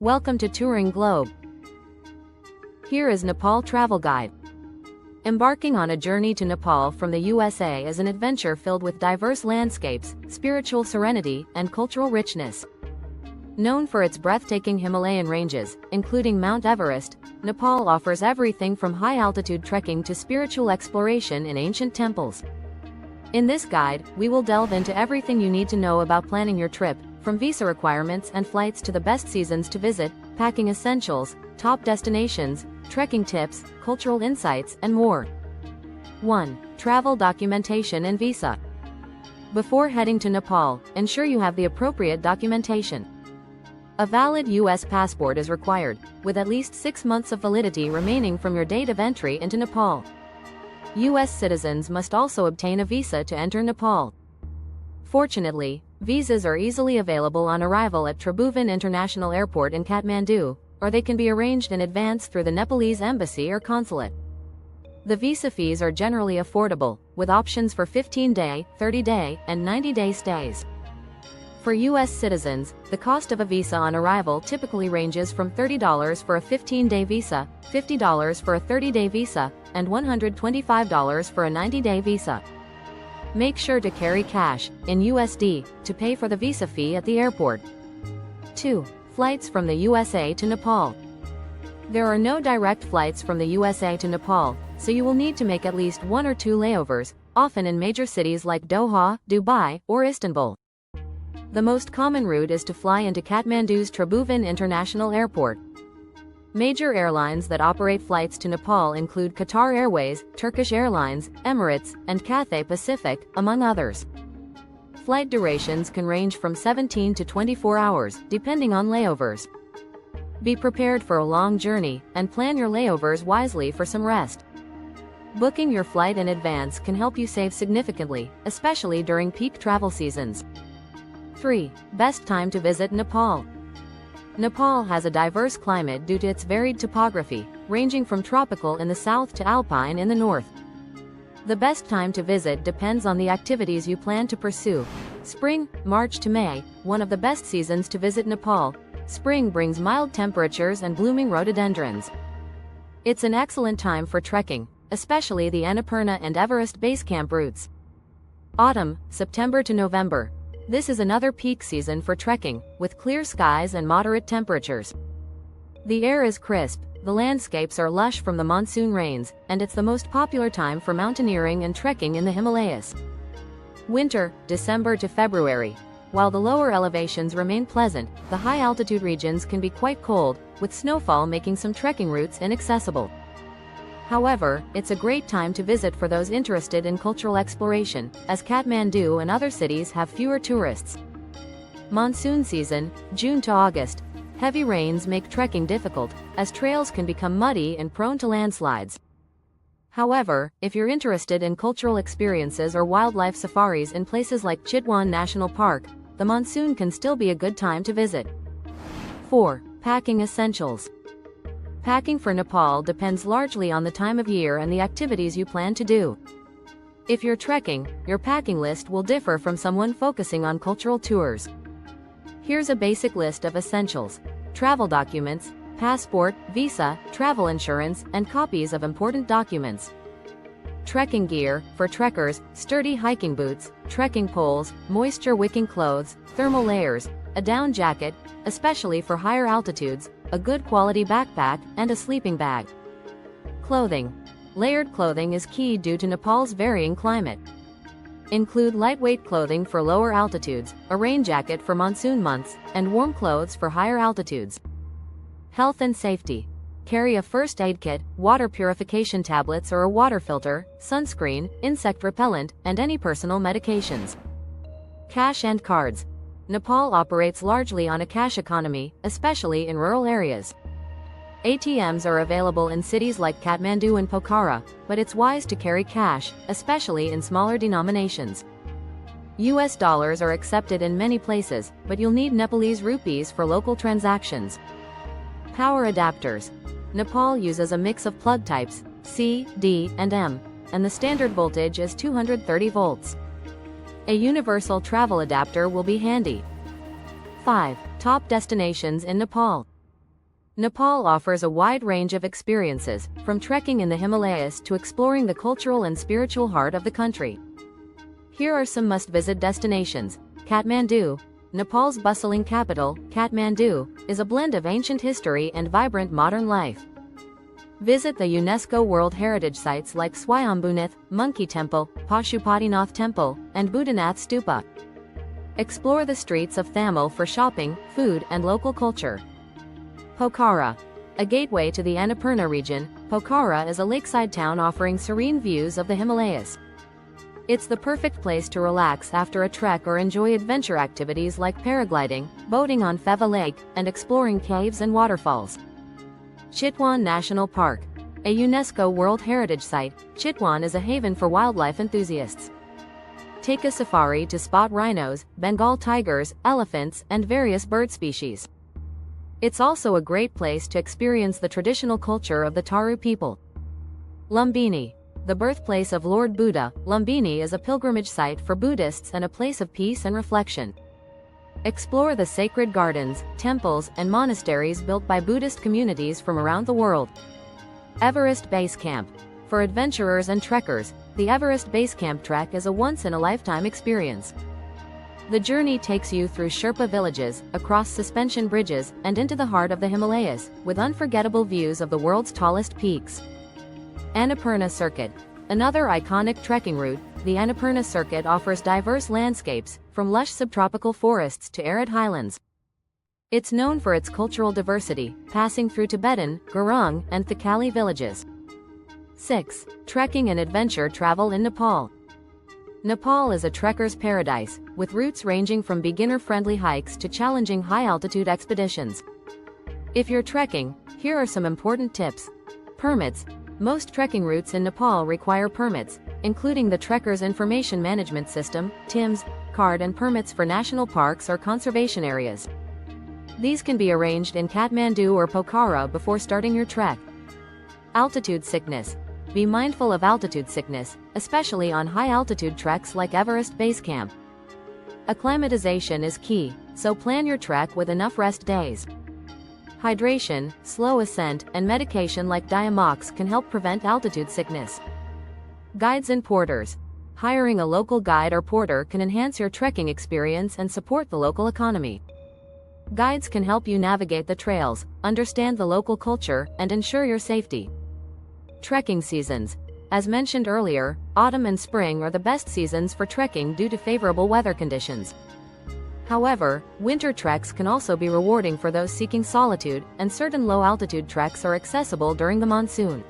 Welcome to Touring Globe. Here is Nepal Travel Guide. Embarking on a journey to Nepal from the USA is an adventure filled with diverse landscapes, spiritual serenity, and cultural richness. Known for its breathtaking Himalayan ranges, including Mount Everest, Nepal offers everything from high-altitude trekking to spiritual exploration in ancient temples. In this guide, we will delve into everything you need to know about planning your trip, from visa requirements and flights to the best seasons to visit, packing essentials, top destinations, trekking tips, cultural insights, and more. 1. Travel documentation and visa. Before heading to Nepal, ensure you have the appropriate documentation. A valid U.S. passport is required, with at least 6 months of validity remaining from your date of entry into Nepal. U.S. citizens must also obtain a visa to enter Nepal. Fortunately, visas are easily available on arrival at Tribhuvan International Airport in Kathmandu, or they can be arranged in advance through the Nepalese embassy or consulate. The visa fees are generally affordable, with options for 15-day, 30-day, and 90-day stays. For U.S. citizens, the cost of a visa on arrival typically ranges from $30 for a 15-day visa, $50 for a 30-day visa, and $125 for a 90-day visa. Make sure to carry cash, in USD, to pay for the visa fee at the airport. 2. Flights from the USA to Nepal. There are no direct flights from the USA to Nepal, so you will need to make at least 1 or 2 layovers, often in major cities like Doha, Dubai, or Istanbul. The most common route is to fly into Kathmandu's Tribhuvan International Airport. Major airlines that operate flights to Nepal include Qatar Airways, Turkish Airlines, Emirates, and Cathay Pacific, among others. Flight durations can range from 17 to 24 hours, depending on layovers. Be prepared for a long journey, and plan your layovers wisely for some rest. Booking your flight in advance can help you save significantly, especially during peak travel seasons. 3. Best time to visit Nepal. Nepal has a diverse climate due to its varied topography, ranging from tropical in the south to alpine in the north. The best time to visit depends on the activities you plan to pursue. Spring, March to May, one of the best seasons to visit Nepal. Spring brings mild temperatures and blooming rhododendrons. It's an excellent time for trekking, especially the Annapurna and Everest base camp routes. Autumn, September to November. This is another peak season for trekking, with clear skies and moderate temperatures. The air is crisp, the landscapes are lush from the monsoon rains, and it's the most popular time for mountaineering and trekking in the Himalayas. Winter, December to February. While the lower elevations remain pleasant, the high-altitude regions can be quite cold, with snowfall making some trekking routes inaccessible. However, it's a great time to visit for those interested in cultural exploration, as Kathmandu and other cities have fewer tourists. Monsoon season, June to August. Heavy rains make trekking difficult, as trails can become muddy and prone to landslides. However, if you're interested in cultural experiences or wildlife safaris in places like Chitwan National Park, the monsoon can still be a good time to visit. 4. Packing essentials. Packing for Nepal depends largely on the time of year and the activities you plan to do. If you're trekking, your packing list will differ from someone focusing on cultural tours. Here's a basic list of essentials: travel documents, passport, visa, travel insurance, and copies of important documents. Trekking gear, for trekkers, sturdy hiking boots, trekking poles, moisture-wicking clothes, thermal layers, a down jacket, especially for higher altitudes, a good quality backpack, and a sleeping bag. Clothing. Layered clothing is key due to Nepal's varying climate. Include lightweight clothing for lower altitudes, a rain jacket for monsoon months, and warm clothes for higher altitudes. Health and safety. Carry a first aid kit, water purification tablets or a water filter, sunscreen, insect repellent, and any personal medications. Cash and cards. Nepal operates largely on a cash economy, especially in rural areas. ATMs are available in cities like Kathmandu and Pokhara, but it's wise to carry cash, especially in smaller denominations. US dollars are accepted in many places, but you'll need Nepalese rupees for local transactions. Power adapters. Nepal uses a mix of plug types, C, D, and M, and the standard voltage is 230 volts. A universal travel adapter will be handy. 5. Top destinations in Nepal. Nepal offers a wide range of experiences, from trekking in the Himalayas to exploring the cultural and spiritual heart of the country. Here are some must-visit destinations. Kathmandu. Nepal's bustling capital, Kathmandu, is a blend of ancient history and vibrant modern life. Visit the UNESCO World Heritage Sites like Swayambhunath, Monkey Temple, Pashupatinath Temple, and Buddhanath Stupa. Explore the streets of Thamel for shopping, food, and local culture. Pokhara. A gateway to the Annapurna region, Pokhara is a lakeside town offering serene views of the Himalayas. It's the perfect place to relax after a trek or enjoy adventure activities like paragliding, boating on Feva Lake, and exploring caves and waterfalls. Chitwan National Park. A UNESCO World Heritage Site, Chitwan is a haven for wildlife enthusiasts. Take a safari to spot rhinos, Bengal tigers, elephants, and various bird species. It's also a great place to experience the traditional culture of the Taru people. Lumbini. The birthplace of Lord Buddha, Lumbini is a pilgrimage site for Buddhists and a place of peace and reflection. Explore the sacred gardens, temples, and monasteries built by Buddhist communities from around the world. Everest Base Camp. For adventurers and trekkers, the Everest Base Camp trek is a once-in-a-lifetime experience. The journey takes you through Sherpa villages, across suspension bridges, and into the heart of the Himalayas, with unforgettable views of the world's tallest peaks. Annapurna Circuit. Another iconic trekking route, the Annapurna Circuit offers diverse landscapes, from lush subtropical forests to arid highlands. It's known for its cultural diversity, passing through Tibetan, Gurung, and Thakali villages. 6. Trekking and adventure travel in Nepal. Nepal is a trekker's paradise, with routes ranging from beginner-friendly hikes to challenging high-altitude expeditions. If you're trekking, here are some important tips. Permits. Most trekking routes in Nepal require permits, including the Trekker's Information Management System, TIMS, card and permits for national parks or conservation areas. These can be arranged in Kathmandu or Pokhara before starting your trek. Altitude sickness. Be mindful of altitude sickness, especially on high-altitude treks like Everest Base Camp. Acclimatization is key, so plan your trek with enough rest days. Hydration, slow ascent, and medication like Diamox can help prevent altitude sickness. Guides and porters. Hiring a local guide or porter can enhance your trekking experience and support the local economy. Guides can help you navigate the trails, understand the local culture, and ensure your safety. Trekking seasons. As mentioned earlier, autumn and spring are the best seasons for trekking due to favorable weather conditions. However, winter treks can also be rewarding for those seeking solitude, and certain low-altitude treks are accessible during the monsoon.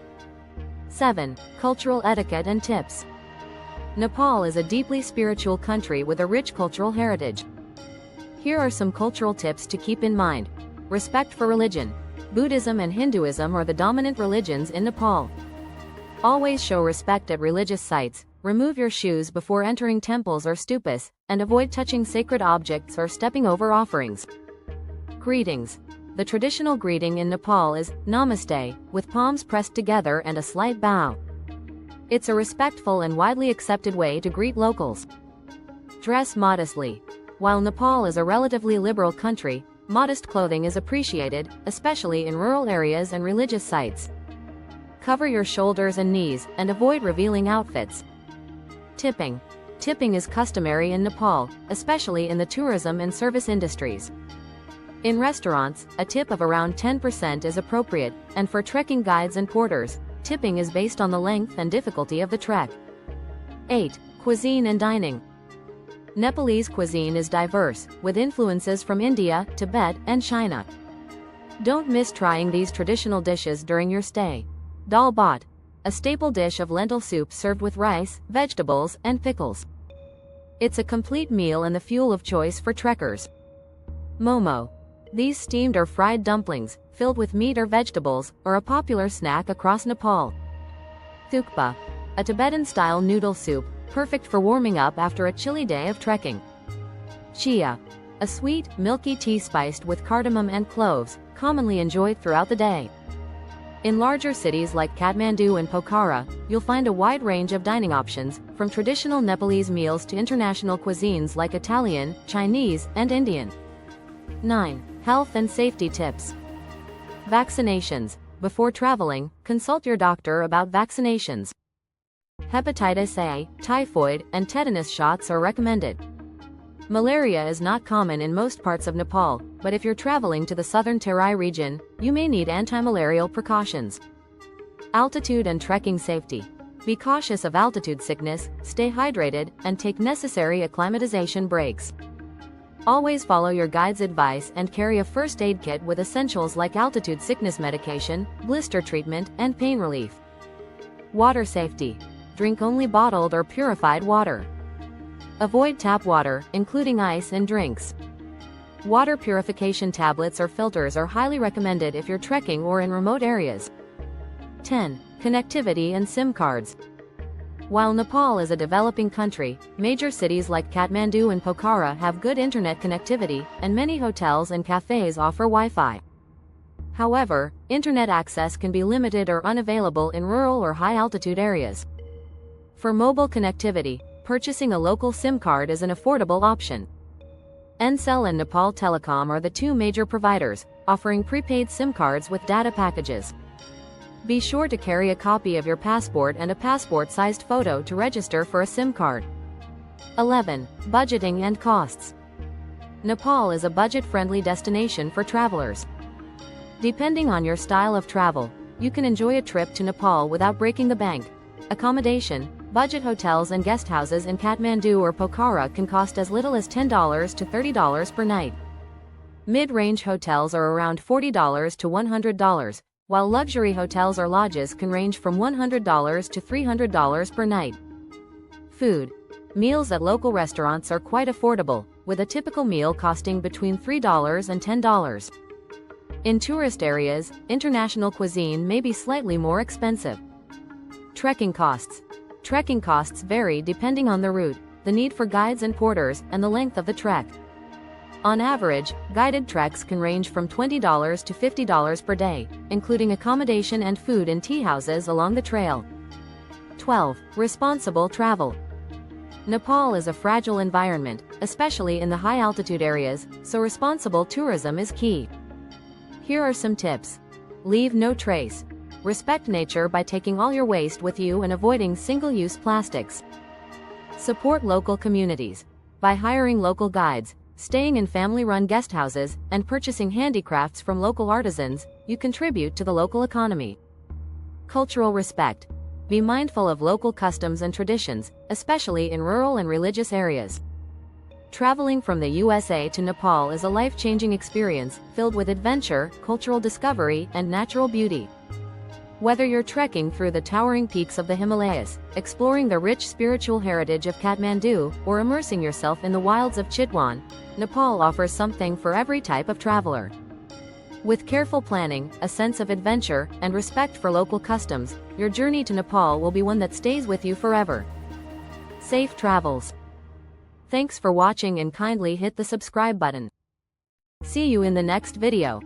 7. Cultural etiquette and tips. Nepal is a deeply spiritual country with a rich cultural heritage. Here are some cultural tips to keep in mind. Respect for religion. Buddhism and Hinduism are the dominant religions in Nepal. Always show respect at religious sites, remove your shoes before entering temples or stupas, and avoid touching sacred objects or stepping over offerings. Greetings. The traditional greeting in Nepal is Namaste, with palms pressed together and a slight bow. It's a respectful and widely accepted way to greet locals. Dress modestly. While Nepal is a relatively liberal country, modest clothing is appreciated, especially in rural areas and religious sites. Cover your shoulders and knees, and avoid revealing outfits. Tipping. Tipping is customary in Nepal, especially in the tourism and service industries. In restaurants, a tip of around 10% is appropriate, and for trekking guides and porters, tipping is based on the length and difficulty of the trek. 8. Cuisine and dining. Nepalese cuisine is diverse, with influences from India, Tibet, and China. Don't miss trying these traditional dishes during your stay. Dal bhat, a staple dish of lentil soup served with rice, vegetables, and pickles. It's a complete meal and the fuel of choice for trekkers. Momo. These steamed or fried dumplings, filled with meat or vegetables, are a popular snack across Nepal. Thukpa, a Tibetan-style noodle soup, perfect for warming up after a chilly day of trekking. Chia, a sweet, milky tea spiced with cardamom and cloves, commonly enjoyed throughout the day. In larger cities like Kathmandu and Pokhara, you'll find a wide range of dining options, from traditional Nepalese meals to international cuisines like Italian, Chinese, and Indian. 9. Health and safety tips. Vaccinations. Before traveling, consult your doctor about vaccinations. Hepatitis A, typhoid, and tetanus shots are recommended. Malaria is not common in most parts of Nepal, but if you're traveling to the southern Terai region, you may need anti-malarial precautions. Altitude and trekking safety. Be cautious of altitude sickness, stay hydrated, and take necessary acclimatization breaks. Always follow your guide's advice and carry a first aid kit with essentials like altitude sickness medication, blister treatment, and pain relief. Water safety. Drink only bottled or purified water. Avoid tap water, including ice and drinks. Water purification tablets or filters are highly recommended if you're trekking or in remote areas. 10. Connectivity and SIM cards. While Nepal is a developing country, major cities like Kathmandu and Pokhara have good internet connectivity, and many hotels and cafes offer Wi-Fi. However, internet access can be limited or unavailable in rural or high-altitude areas. For mobile connectivity, purchasing a local SIM card is an affordable option. Ncell and Nepal Telecom are the two major providers, offering prepaid SIM cards with data packages. Be sure to carry a copy of your passport and a passport-sized photo to register for a SIM card. 11. Budgeting and costs. Nepal is a budget-friendly destination for travelers. Depending on your style of travel, you can enjoy a trip to Nepal without breaking the bank. Accommodation. Budget hotels and guest houses in Kathmandu or Pokhara can cost as little as $10 to $30 per night. Mid-range hotels are around $40 to $100, while luxury hotels or lodges can range from $100 to $300 per night. Food. Meals at local restaurants are quite affordable, with a typical meal costing between $3 and $10. In tourist areas, international cuisine may be slightly more expensive. Trekking costs. Trekking costs vary depending on the route, the need for guides and porters, and the length of the trek. On average, guided treks can range from $20 to $50 per day, including accommodation and food in tea houses along the trail. 12. Responsible travel. Nepal is a fragile environment, especially in the high-altitude areas, so responsible tourism is key. Here are some tips. Leave no trace. Respect nature by taking all your waste with you and avoiding single-use plastics. Support local communities. By hiring local guides, staying in family-run guest houses, and purchasing handicrafts from local artisans, you contribute to the local economy. Cultural respect. Be mindful of local customs and traditions, especially in rural and religious areas. Traveling from the USA to Nepal is a life-changing experience, filled with adventure, cultural discovery, and natural beauty. Whether you're trekking through the towering peaks of the Himalayas, exploring the rich spiritual heritage of Kathmandu, or immersing yourself in the wilds of Chitwan, Nepal offers something for every type of traveler. With careful planning, a sense of adventure, and respect for local customs, your journey to Nepal will be one that stays with you forever. Safe travels. Thanks for watching and kindly hit the subscribe button. See you in the next video.